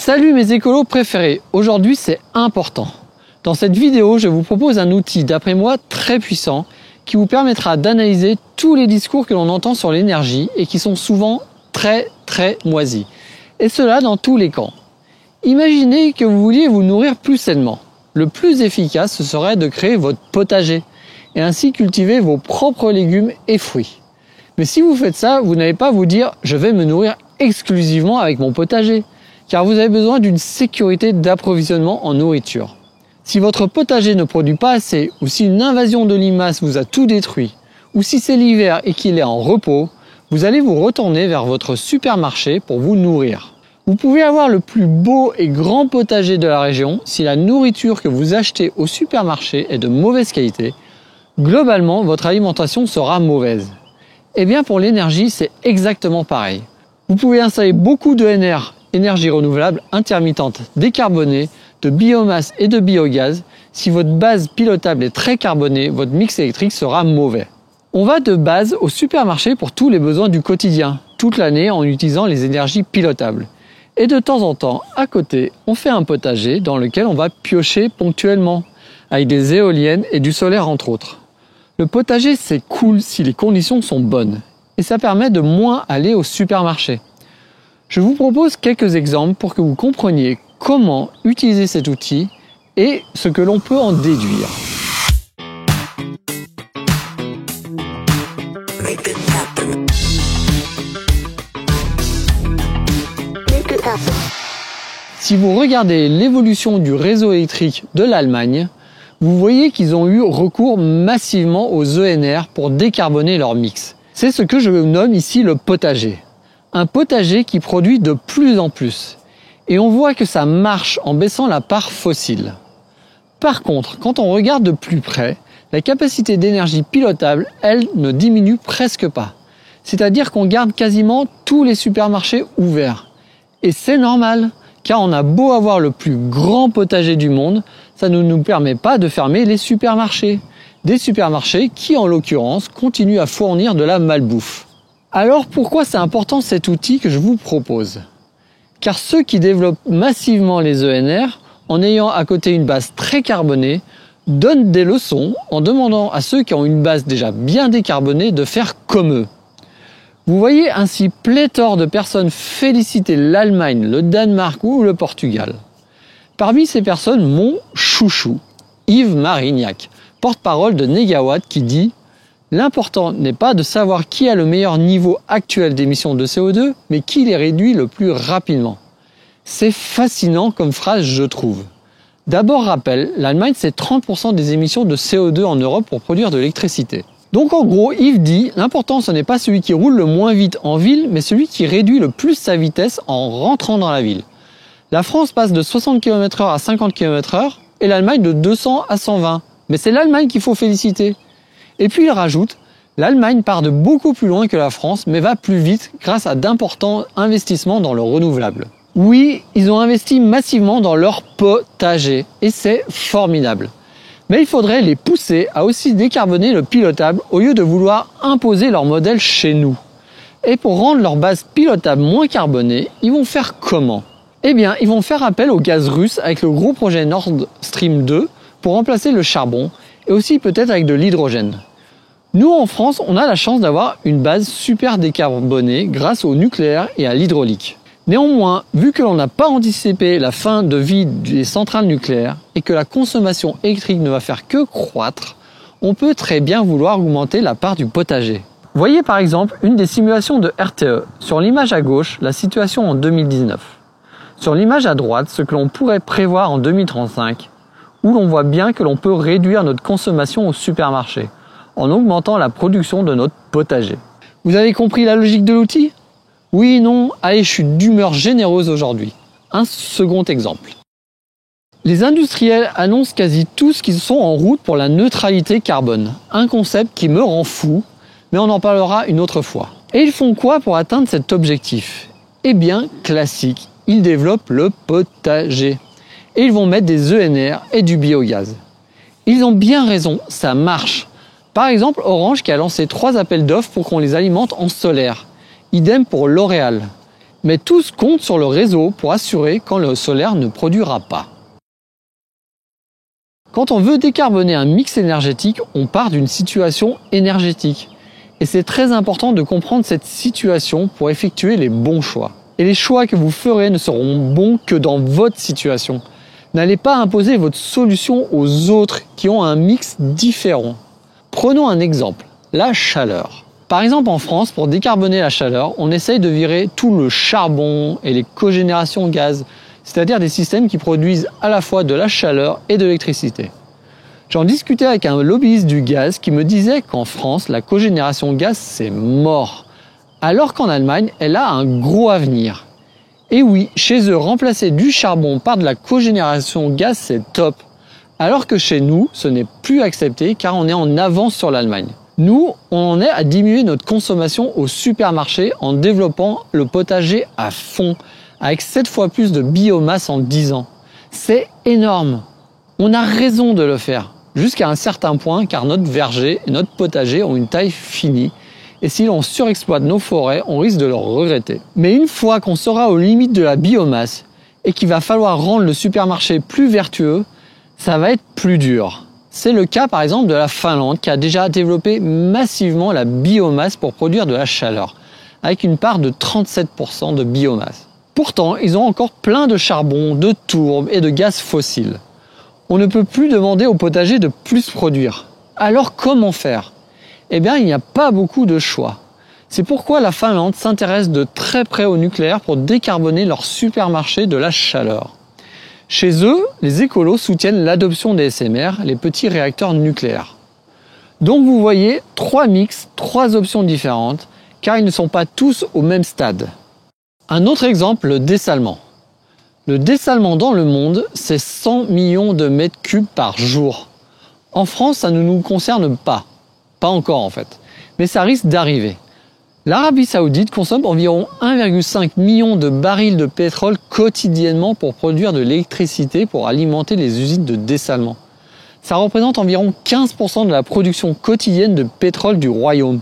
Salut mes écolos préférés, aujourd'hui c'est important. Dans cette vidéo, je vous propose un outil d'après moi très puissant qui vous permettra d'analyser tous les discours que l'on entend sur l'énergie et qui sont souvent très moisis. Et cela dans tous les camps. Imaginez que vous vouliez vous nourrir plus sainement. Le plus efficace, ce serait de créer votre potager et ainsi cultiver vos propres légumes et fruits. Mais si vous faites ça, vous n'allez pas vous dire « je vais me nourrir exclusivement avec mon potager » car vous avez besoin d'une sécurité d'approvisionnement en nourriture. Si votre potager ne produit pas assez, ou si une invasion de limaces vous a tout détruit, ou si c'est l'hiver et qu'il est en repos, vous allez vous retourner vers votre supermarché pour vous nourrir. Vous pouvez avoir le plus beau et grand potager de la région, si la nourriture que vous achetez au supermarché est de mauvaise qualité, globalement votre alimentation sera mauvaise. Et bien pour l'énergie, c'est exactement pareil. Vous pouvez installer beaucoup d'ENR, énergie renouvelable intermittente décarbonée, de biomasse et de biogaz. Si votre base pilotable est très carbonée, votre mix électrique sera mauvais. On va de base au supermarché pour tous les besoins du quotidien, toute l'année en utilisant les énergies pilotables. Et de temps en temps, à côté, on fait un potager dans lequel on va piocher ponctuellement, avec des éoliennes et du solaire entre autres. Le potager, c'est cool si les conditions sont bonnes, et ça permet de moins aller au supermarché. Je vous propose quelques exemples pour que vous compreniez comment utiliser cet outil et ce que l'on peut en déduire. Si vous regardez l'évolution du réseau électrique de l'Allemagne, vous voyez qu'ils ont eu recours massivement aux ENR pour décarboner leur mix. C'est ce que je nomme ici le potager. Un potager qui produit de plus en plus. Et on voit que ça marche en baissant la part fossile. Par contre, quand on regarde de plus près, la capacité d'énergie pilotable, elle, ne diminue presque pas. C'est-à-dire qu'on garde quasiment tous les supermarchés ouverts. Et c'est normal, car on a beau avoir le plus grand potager du monde, ça ne nous permet pas de fermer les supermarchés. Des supermarchés qui, en l'occurrence, continuent à fournir de la malbouffe. Alors pourquoi c'est important cet outil que je vous propose? Car ceux qui développent massivement les ENR, en ayant à côté une base très carbonée, donnent des leçons en demandant à ceux qui ont une base déjà bien décarbonée de faire comme eux. Vous voyez ainsi pléthore de personnes féliciter l'Allemagne, le Danemark ou le Portugal. Parmi ces personnes, mon chouchou, Yves Marignac, porte-parole de Negawatt, qui dit « L'important n'est pas de savoir qui a le meilleur niveau actuel d'émissions de CO2, mais qui les réduit le plus rapidement. » C'est fascinant comme phrase, je trouve. D'abord rappel, l'Allemagne c'est 30% des émissions de CO2 en Europe pour produire de l'électricité. Donc en gros, Yves dit, l'important ce n'est pas celui qui roule le moins vite en ville, mais celui qui réduit le plus sa vitesse en rentrant dans la ville. La France passe de 60 km/h à 50 km/h et l'Allemagne de 200 à 120. Mais c'est l'Allemagne qu'il faut féliciter. Et puis il rajoute, l'Allemagne part de beaucoup plus loin que la France, mais va plus vite grâce à d'importants investissements dans le renouvelable. Oui, ils ont investi massivement dans leur potager, et c'est formidable. Mais il faudrait les pousser à aussi décarboner le pilotable au lieu de vouloir imposer leur modèle chez nous. Et pour rendre leur base pilotable moins carbonée, ils vont faire comment? Eh bien, ils vont faire appel au gaz russe avec le gros projet Nord Stream 2 pour remplacer le charbon, et aussi peut-être avec de l'hydrogène. Nous, en France, on a la chance d'avoir une base super décarbonée grâce au nucléaire et à l'hydraulique. Néanmoins, vu que l'on n'a pas anticipé la fin de vie des centrales nucléaires et que la consommation électrique ne va faire que croître, on peut très bien vouloir augmenter la part du potager. Voyez par exemple une des simulations de RTE. Sur l'image à gauche, la situation en 2019. Sur l'image à droite, ce que l'on pourrait prévoir en 2035, où l'on voit bien que l'on peut réduire notre consommation au supermarché en augmentant la production de notre potager. Vous avez compris la logique de l'outil? Oui, non, allez, je suis d'humeur généreuse aujourd'hui. Un second exemple. Les industriels annoncent quasi tous qu'ils sont en route pour la neutralité carbone, un concept qui me rend fou, mais on en parlera une autre fois. Et ils font quoi pour atteindre cet objectif? Eh bien, classique, ils développent le potager. Et ils vont mettre des ENR et du biogaz. Ils ont bien raison, ça marche. Par exemple, Orange qui a lancé 3 appels d'offres pour qu'on les alimente en solaire. Idem pour L'Oréal. Mais tous comptent sur le réseau pour assurer quand le solaire ne produira pas. Quand on veut décarboner un mix énergétique, on part d'une situation énergétique. Et c'est très important de comprendre cette situation pour effectuer les bons choix. Et les choix que vous ferez ne seront bons que dans votre situation. N'allez pas imposer votre solution aux autres qui ont un mix différent. Prenons un exemple, la chaleur. Par exemple, en France, pour décarboner la chaleur, on essaye de virer tout le charbon et les cogénérations gaz, c'est-à-dire des systèmes qui produisent à la fois de la chaleur et de l'électricité. J'en discutais avec un lobbyiste du gaz qui me disait qu'en France, la cogénération gaz, c'est mort, alors qu'en Allemagne, elle a un gros avenir. Et oui, chez eux, remplacer du charbon par de la cogénération gaz, c'est top, alors que chez nous, ce n'est plus accepté car on est en avance sur l'Allemagne. Nous, on en est à diminuer notre consommation au supermarché en développant le potager à fond, avec 7 fois plus de biomasse en 10 ans. C'est énorme. On a raison de le faire, jusqu'à un certain point, car notre verger et notre potager ont une taille finie. Et si l'on surexploite nos forêts, on risque de le regretter. Mais une fois qu'on sera aux limites de la biomasse et qu'il va falloir rendre le supermarché plus vertueux, ça va être plus dur. C'est le cas par exemple de la Finlande qui a déjà développé massivement la biomasse pour produire de la chaleur, avec une part de 37% de biomasse. Pourtant, ils ont encore plein de charbon, de tourbe et de gaz fossiles. On ne peut plus demander au potager de plus produire. Alors comment faire ? Eh bien, il n'y a pas beaucoup de choix. C'est pourquoi la Finlande s'intéresse de très près au nucléaire pour décarboner leur supermarché de la chaleur. Chez eux, les écolos soutiennent l'adoption des SMR, les petits réacteurs nucléaires. Donc vous voyez, 3 mix, 3 options différentes, car ils ne sont pas tous au même stade. Un autre exemple, le dessalement. Le dessalement dans le monde, c'est 100 millions de mètres cubes par jour. En France, ça ne nous concerne pas. Pas encore en fait. Mais ça risque d'arriver. L'Arabie Saoudite consomme environ 1,5 million de barils de pétrole quotidiennement pour produire de l'électricité pour alimenter les usines de dessalement. Ça représente environ 15% de la production quotidienne de pétrole du royaume.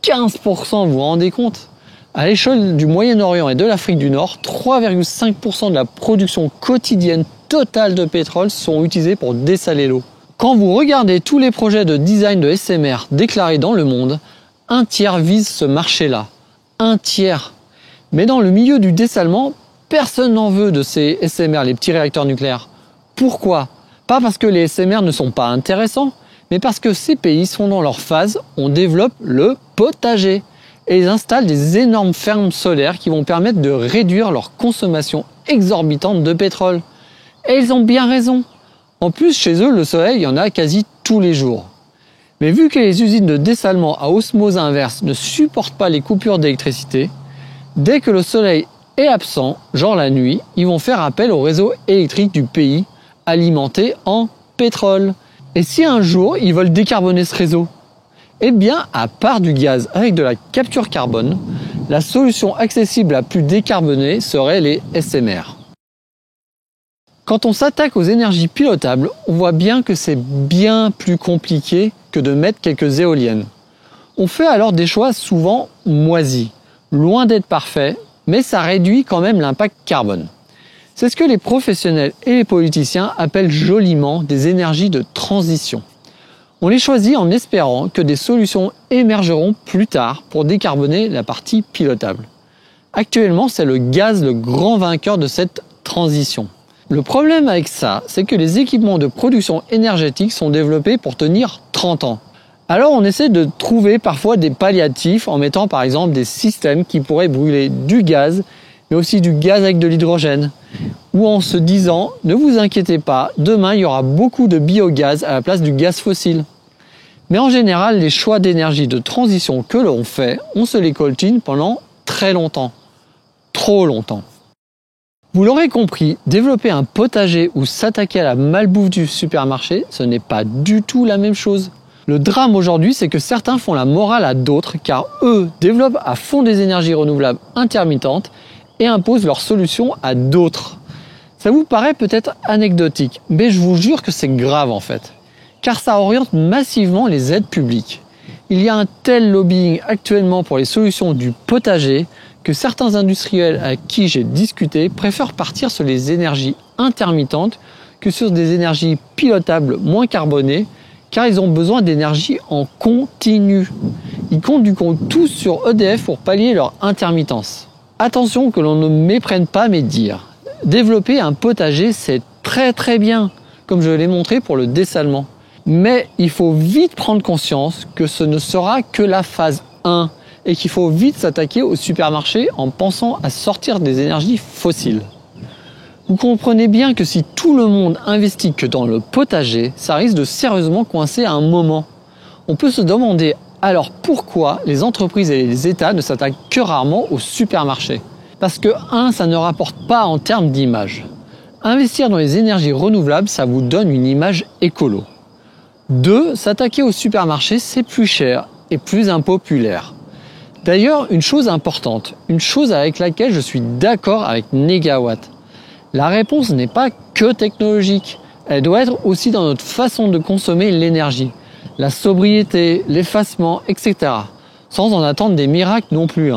15%, vous vous rendez compte ? À l'échelle du Moyen-Orient et de l'Afrique du Nord, 3,5% de la production quotidienne totale de pétrole sont utilisés pour dessaler l'eau. Quand vous regardez tous les projets de design de SMR déclarés dans le monde, un tiers vise ce marché-là. Un tiers. Mais dans le milieu du dessalement, personne n'en veut de ces SMR, les petits réacteurs nucléaires. Pourquoi ? Pas parce que les SMR ne sont pas intéressants, mais parce que ces pays sont dans leur phase, on développe le potager. Et ils installent des énormes fermes solaires qui vont permettre de réduire leur consommation exorbitante de pétrole. Et ils ont bien raison. En plus, chez eux, le soleil, il y en a quasi tous les jours. Mais vu que les usines de dessalement à osmose inverse ne supportent pas les coupures d'électricité, dès que le soleil est absent, genre la nuit, ils vont faire appel au réseau électrique du pays, alimenté en pétrole. Et si un jour, ils veulent décarboner ce réseau, eh bien, à part du gaz avec de la capture carbone, la solution accessible la plus décarbonée serait les SMR. Quand on s'attaque aux énergies pilotables, on voit bien que c'est bien plus compliqué que de mettre quelques éoliennes. On fait alors des choix souvent moisis, loin d'être parfaits, mais ça réduit quand même l'impact carbone. C'est ce que les professionnels et les politiciens appellent joliment des énergies de transition. On les choisit en espérant que des solutions émergeront plus tard pour décarboner la partie pilotable. Actuellement, c'est le gaz le grand vainqueur de cette transition. Le problème avec ça, c'est que les équipements de production énergétique sont développés pour tenir 30 ans. Alors on essaie de trouver parfois des palliatifs en mettant par exemple des systèmes qui pourraient brûler du gaz, mais aussi du gaz avec de l'hydrogène. Ou en se disant, ne vous inquiétez pas, demain il y aura beaucoup de biogaz à la place du gaz fossile. Mais en général, les choix d'énergie de transition que l'on fait, on se les coltine pendant très longtemps. Trop longtemps. Vous l'aurez compris, développer un potager ou s'attaquer à la malbouffe du supermarché, ce n'est pas du tout la même chose. Le drame aujourd'hui, c'est que certains font la morale à d'autres car eux développent à fond des énergies renouvelables intermittentes et imposent leurs solutions à d'autres. Ça vous paraît peut-être anecdotique, mais je vous jure que c'est grave en fait. Car ça oriente massivement les aides publiques. Il y a un tel lobbying actuellement pour les solutions du potager que certains industriels à qui j'ai discuté préfèrent partir sur les énergies intermittentes que sur des énergies pilotables moins carbonées, car ils ont besoin d'énergie en continu. Ils comptent du coup tous sur EDF pour pallier leur intermittence. Attention que l'on ne méprenne pas mes dires. Développer un potager, c'est très bien, comme je l'ai montré pour le dessalement. Mais il faut vite prendre conscience que ce ne sera que la phase 1 et qu'il faut vite s'attaquer au supermarché en pensant à sortir des énergies fossiles. Vous comprenez bien que si tout le monde investit que dans le potager, ça risque de sérieusement coincer à un moment. On peut se demander alors pourquoi les entreprises et les États ne s'attaquent que rarement au supermarché. Parce que 1, ça ne rapporte pas en termes d'image. Investir dans les énergies renouvelables, ça vous donne une image écolo. 2, s'attaquer au supermarché, c'est plus cher et plus impopulaire. D'ailleurs, une chose importante, une chose avec laquelle je suis d'accord avec Negawatt. La réponse n'est pas que technologique, elle doit être aussi dans notre façon de consommer l'énergie, la sobriété, l'effacement, etc. Sans en attendre des miracles non plus.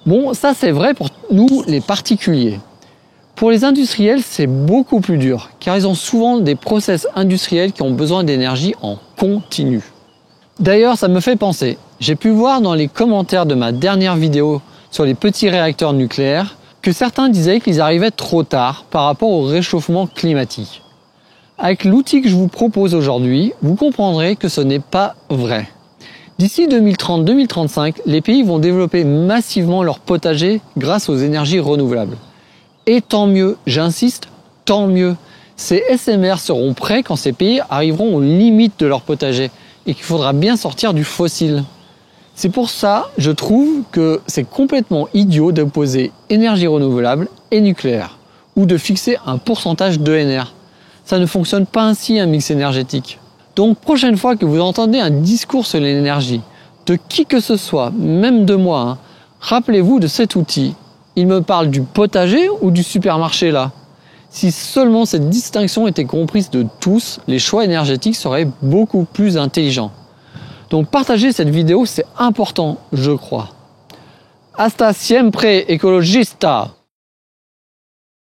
Bon, ça c'est vrai pour nous les particuliers. Pour les industriels, c'est beaucoup plus dur, car ils ont souvent des process industriels qui ont besoin d'énergie en continu. D'ailleurs, ça me fait penser, j'ai pu voir dans les commentaires de ma dernière vidéo sur les petits réacteurs nucléaires que certains disaient qu'ils arrivaient trop tard par rapport au réchauffement climatique. Avec l'outil que je vous propose aujourd'hui, vous comprendrez que ce n'est pas vrai. D'ici 2030-2035, les pays vont développer massivement leur potager grâce aux énergies renouvelables. Et tant mieux, j'insiste, tant mieux. Ces SMR seront prêts quand ces pays arriveront aux limites de leur potager et qu'il faudra bien sortir du fossile. C'est pour ça, je trouve que c'est complètement idiot d'opposer énergie renouvelable et nucléaire, ou de fixer un pourcentage d'ENR. Ça ne fonctionne pas ainsi un mix énergétique. Donc prochaine fois que vous entendez un discours sur l'énergie, de qui que ce soit, même de moi, rappelez-vous de cet outil. Il me parle du potager ou du supermarché là? Si seulement cette distinction était comprise de tous, les choix énergétiques seraient beaucoup plus intelligents. Donc partager cette vidéo, c'est important, je crois. Hasta siempre, ecologista!